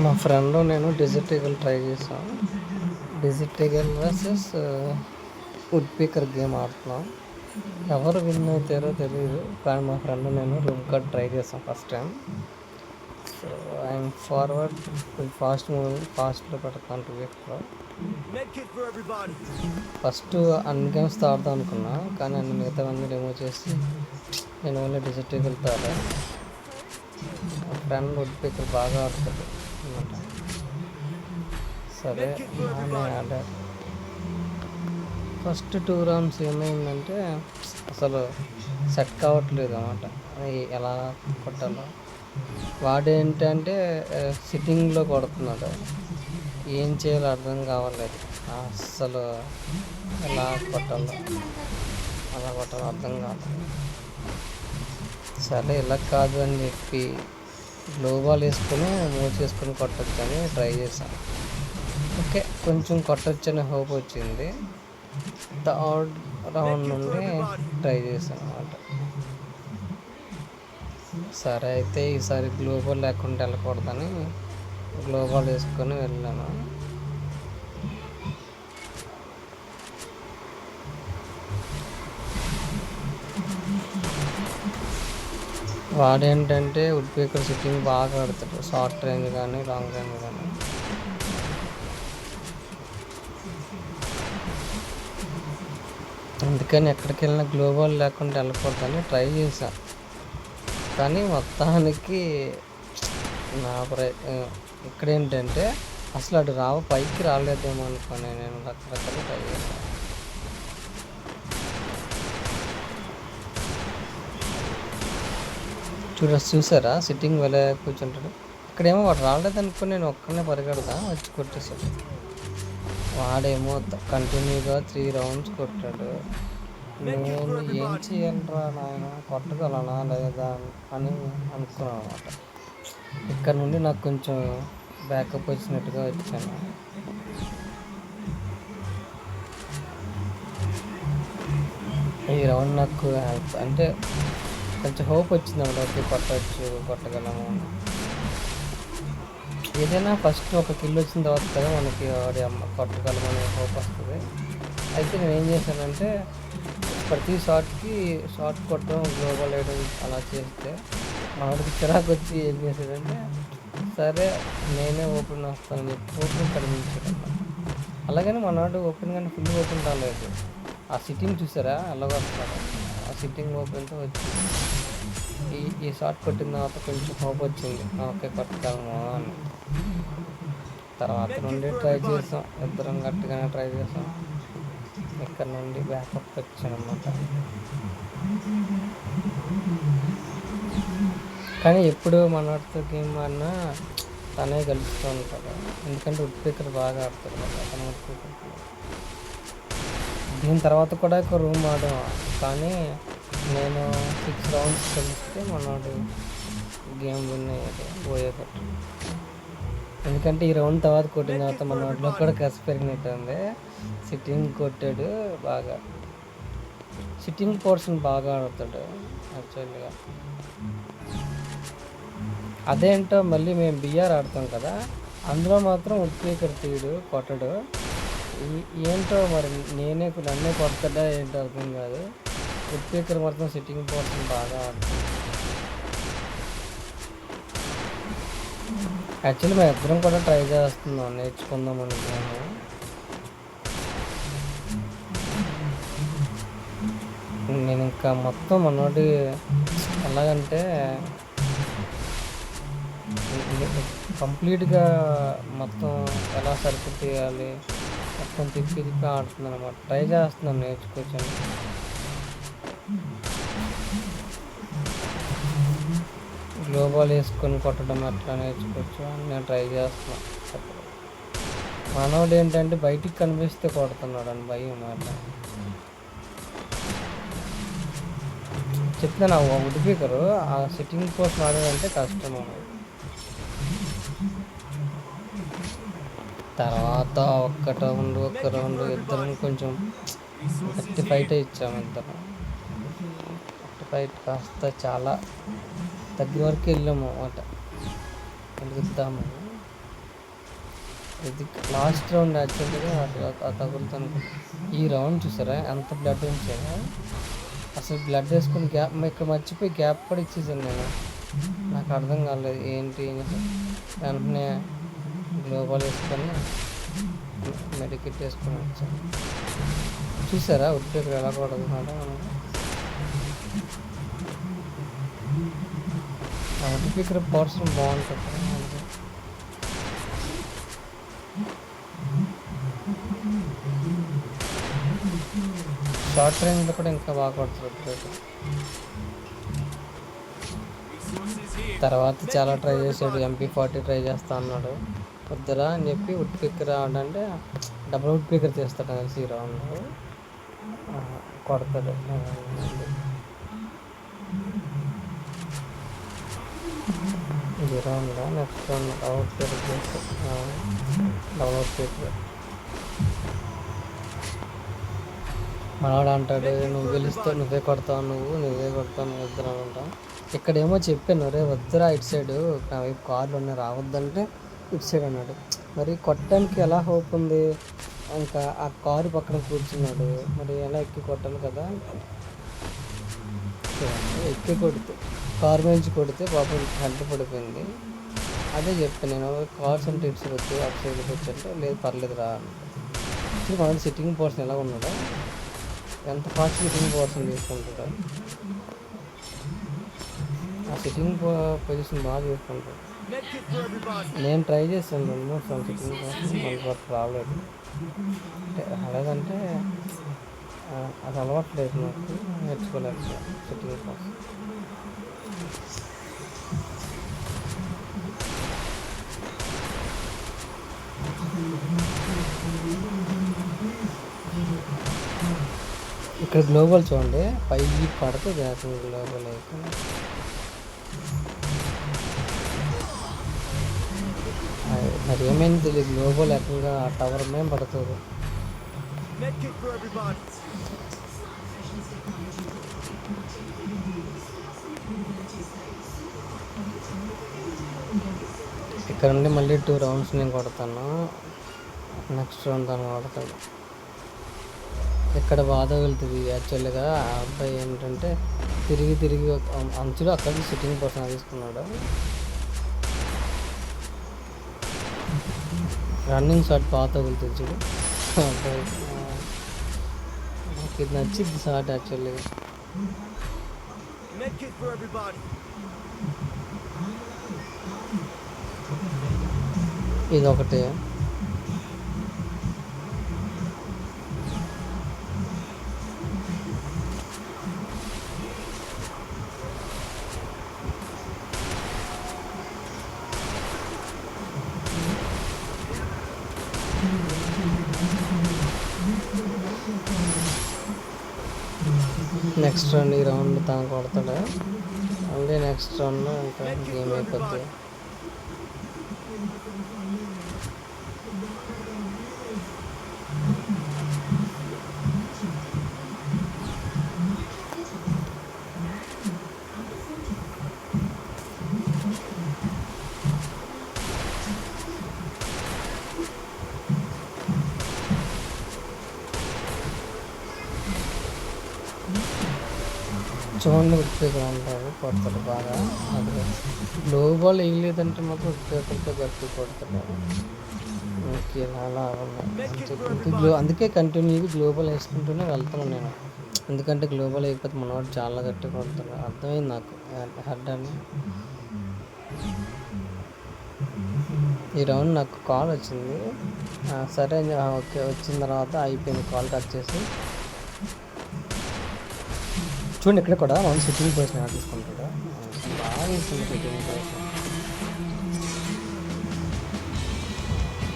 మా ఫ్రెండ్ నేను digit eagle try చేసాం. Digit eagle versus woodpecker game ఆడుతున్నాం. ఎవరు విన్ అవుతారో తెలియదు, కానీ మా ఫ్రెండ్ నేను రూమ్ కార్డ్ ట్రై చేసాం first time. So I'm forward ఫాస్ట్లో పెడతాను 2xలో. ఫస్ట్ అన్ని గేమ్స్ ఆడదాం అనుకున్నా, కానీ అన్ని మిగతావన్నీ రిమూవ్ చేసి నేను ఓన్లీ డిజిట్ ఈగల్ తాడా. మా ఫ్రెండ్ వుడ్ పీకర్ బాగా ఆడుతాడు అనమాట. సరే బాగానే ఆడారు. ఫస్ట్ 2 రౌండ్స్ ఏమైందంటే అసలు సెట్ కావట్లేదు అన్నమాట, ఎలా కొట్టాలో. వాడేంటంటే సిట్టింగ్లో కొడుతున్నాడు, ఏం చేయాలో అర్థం కావట్లేదు. అస్సలు ఎలా కొట్టాలో అర్థం కావట్లేదు. సరే ఇలా కాదు అని చెప్పి గ్లో బాల్ వేసుకొని మూవ్ చేసుకొని కొట్టచ్చు అని ట్రై చేశాను. ఓకే, కొంచెం కొట్టచ్చు అనే హోప్ వచ్చింది. థర్డ్ రౌండ్ నుండి ట్రై చేశాను అన్నమాట. సరే అయితే ఈసారి గ్లోబల్ లేకుండా వెళ్ళకూడదని గ్లోబల్ వేసుకొని వెళ్ళాను. వాడేంటంటే వుడ్ పీకర్ సిట్టింగ్ బాగా ఆడతాడు, షార్ట్ రేంజ్ కానీ లాంగ్ రేంజ్ కానీ. అందుకని ఎక్కడికి వెళ్ళినా గ్లోబల్ లేకుండా వెళ్ళకూడదని ట్రై చేశాను. కానీ మొత్తానికి నా ఇక్కడ ఏంటంటే అసలు అటు పైకి రాలేదేమో అనుకుని నేను రకరకాలు ట్రై చేశాను. చూసారా సిట్టింగ్ వెళ్ళే కూర్చుంటాడు. ఇక్కడేమో వాడు రాలేదనుకుని నేను ఒక్కనే పరిగెడదా వచ్చి కొట్టేశాడు. వాడేమో కంటిన్యూగా 3 రౌండ్స్ కొట్టాడు. నేను ఏం చేయాలరా నాయన, కొట్టగలనా లేదా అని అనుకున్నాను అనమాట. ఇక్కడ నుండి నాకు కొంచెం బ్యాకప్ వచ్చినట్టుగా వచ్చాను. ఈ రౌండ్ నాకు అంటే కొంచెం హోప్ వచ్చింది అన్నమాట. కొట్టగలము. ఏదైనా ఫస్ట్ ఒక కిల్ వచ్చిన తర్వాత కదా మనకి కొట్టగలమనే హోప్ వస్తుంది. అయితే నేను ఏం చేశానంటే ప్రతి షార్ట్ కొట్టడం, గ్లోబల్ వేయడం అలా చేస్తే మనకి చిరాకు వచ్చి ఏం చేశాడంటే సరే నేనే ఓపెన్ వస్తానని చెప్పి ఓపెన్ కనిపించాడు. అలాగని మనవాడు ఓపెన్ కానీ ఫుల్ ఓపెన్ రాలేదు. ఆ సిట్టింగ్ చూసారా అలాగే వస్తాడు. ఆ సిట్టింగ్ ఓపెన్తో వచ్చి ఈ షార్ట్ కొట్టిన తర్వాత కొంచెం హోప్ వచ్చింది, ఓకే కొట్టగలము అని. తర్వాత నుండి ట్రై చేసాం, ఇద్దరం గట్టిగానే ట్రై చేసాం. ఇక్కడ నుండి బ్యాకప్ వచ్చానమాట. కానీ ఎప్పుడు మనతో గేమ్ ఆడినా తనే గెలుస్తూ ఉంటాడు, ఎందుకంటే వుడ్ పీకర్ బాగా ఆడతాడు కదా తన వుడ్ పీకర్. దీని తర్వాత కూడా ఒక రూమ్ ఆడాం, కానీ నేను 6 రౌండ్స్ కలిస్తే మనోడు గేమ్ విన్ అయ్యాడు, పోయేటట్టు. ఎందుకంటే ఈ రౌండ్ తర్వాత కొట్టిన తర్వాత మన వాటిలో కూడా కసి పెరిగినట్టు ఉంది. సిట్టింగ్ కొట్టాడు బాగా, సిట్టింగ్ పోర్షన్ బాగా ఆడుతాడు యాక్చువల్గా. అదేంటో మళ్ళీ మేము బిఆర్ ఆడతాం కదా, అందులో మాత్రం వుడ్ పీకర్ తీయడు, కొట్టడు. ఏంటో మరి నన్నే కొడతాడా ఏంటో అర్థం కాదు. వుడ్ పీకర్ మాత్రం సిట్టింగ్ పోర్షన్ బాగా ఆడుతుంది. యాక్చువల్లీ మేము ఇద్దరం కూడా ట్రై చేస్తున్నాం, నేర్చుకుందాం అనుకున్నాము. నేను ఇంకా మొత్తం మనోడి ఎలాగంటే కంప్లీట్గా మొత్తం ఎలా సర్కిల్ తీయాలి మొత్తం తిప్పి ఆడుతున్నాను అనమాట. ట్రై చేస్తున్నాను నేర్చుకోవచ్చని. గ్లోబల్ వేసుకొని కొట్టడం అట్లా నేర్చుకోవచ్చు అని నేను ట్రై చేస్తున్నాను. మనోడు ఏంటంటే బయటికి కనిపిస్తే కొడుతున్నాడు అని భయం మాట. చెప్తాను, ఆ వుడ్ పీకరు ఆ సిట్టింగ్ పోస్ట్ ఆడాలంటే కష్టం. తర్వాత ఒక్క రౌండ్ ఇద్దరం కొంచెం గట్టి ఫైట్ ఇచ్చాము. ఇద్దరం గట్టి ఫైట్ కాస్త చాలా దగ్గర వరకు వెళ్ళాము అన్నమాట, గెలుద్దాము. ఇది లాస్ట్ రౌండ్ యాక్చువల్గా అట్లా తగులుతాను. ఈ రౌండ్ చూసారా ఎంత బ్లడ్ ఉంచారా, అసలు బ్లడ్ వేసుకుని గ్యాప్ ఇక్కడ మర్చిపోయి గ్యాప్ కూడా ఇచ్చేసాను నేను. నాకు అర్థం కాలేదు ఏంటి వెంటనే గ్లోబల్ వేసుకొని మెడికెట్ వేసుకొని వచ్చాను. చూసారా ఉట్టికి ఎలా కొడుతున్నాడో. ఉట్టికి పర్సన్ బాగుంటుంది. షార్ట్ రేంజ్లో కూడా ఇంకా బాగా కొడుతుంది. తర్వాత చాలా ట్రై చేశాడు, MP40 ట్రై చేస్తా అన్నాడు. వద్దురా అని చెప్పి వుడ్ పిక్కర్ అంటే డబుల్ వుడ్ పిక్కర్ చేస్తాడు అనేసి ఈ రౌండ్ కొడతాడు. ఇది round next round double picker చేస్తాడు. డబుల్ వుడ్ పిక్కర్ మనవాడు అంటాడు నువ్వు గెలుస్తావు, నువ్వే కొడతావు, నువ్వే కొడతావు, నువ్వు వద్దురా అంటావు. ఇక్కడేమో చెప్పాను రే వద్దురా ఇటు సైడ్ నా వైపు కార్లు ఉన్నాయి రావద్దంటే ఇటు సైడ్ అన్నాడు. మరి కొట్టడానికి ఎలా హోప్ ఉంది, ఇంకా ఆ కారు పక్కన కూర్చున్నాడు, మరి ఎలా ఎక్కి కొట్టాలి కదా. ఎక్కి కొడితే కారు నుంచి కొడితే పాపం హెడ్ పడిపోయింది. అదే చెప్పాను నేను, కార్స్ అంటే ఇటు సైడ్ వద్దు అటు సైడ్కి వచ్చంటే లేదు పర్లేదు రా. మన సిట్టింగ్ పోర్షన్ ఎలా ఉన్నాడో ఎంత ఫాస్ట్ సిట్టింగ్ పోర్షన్ తీసుకుంటాడు, ఆ సిట్టింగ్ పొజిషన్ బాగా తీసుకుంటాడు. నేను ట్రై చేశాను 2-3 సార్లు సిట్టింగ్ పోర్షన్, మనకు రాలేదు. అలాగంటే అది అలవాట్లేదు నాకు, నేర్చుకోలేదు సిట్టింగ్ పోర్షన్. ఇక్కడ గ్లోబల్ చూడండి పైకి పడితే జాగ్రత్త గ్లోబల్ అయితే. మరి ఏమైంది తెలియదు, గ్లోబల్ ఏకంగా ఆ టవర్ మేము పడుతుంది. ఇక్కడ నుండి మళ్ళీ 2 రౌండ్స్ నేను కొడతాను, నెక్స్ట్ రౌండ్ తను కొడతాడు. ఇక్కడ బాధ వెళ్తుంది యాక్చువల్గా. ఆ అబ్బాయి ఏంటంటే తిరిగి అంచులో అక్కడ సిట్టింగ్ పర్సన్ తీసుకున్నాడు. రన్నింగ్ షాట్ బాగా తగులుతుంది చూడు అబ్బాయి. నాకు ఇది నచ్చింది షాట్ యాక్చువల్గా. ఇది ఒకటి. నెక్స్ట్ రౌండ్ ఈ రౌండ్ తను కొడతాడు, మళ్ళీ నెక్స్ట్ రౌండ్ ఇంకా గేమ్ అయిపోద్ది. చూడండి ఉట్టిగా ఉంటారు, కొడతారు బాగా. అది లో బాల్ వేయలేదంటే మాత్రం ఉట్టితో గట్టి కొడతాడు. ఓకే అలా ఉన్నాయి. అందుకే కంటిన్యూగా గ్లోబల్ వేసుకుంటూనే వెళ్తాను నేను, ఎందుకంటే గ్లోబల్ అయిపోతే మనవాడు చాలా గట్టి కొడతాడు. అర్థమైంది నాకు హెడ్ అని. ఈ రౌండ్ నాకు కాల్ వచ్చింది, సరే ఓకే వచ్చిన తర్వాత అయిపోయింది, కాల్ కట్ చేసి. చూడండి ఇక్కడ కూడా మనం సిట్టింగ్ పొజిషన్ తీసుకుంటాడు, బాగా ఇస్తుంది సిట్టింగ్ పొజిషన్.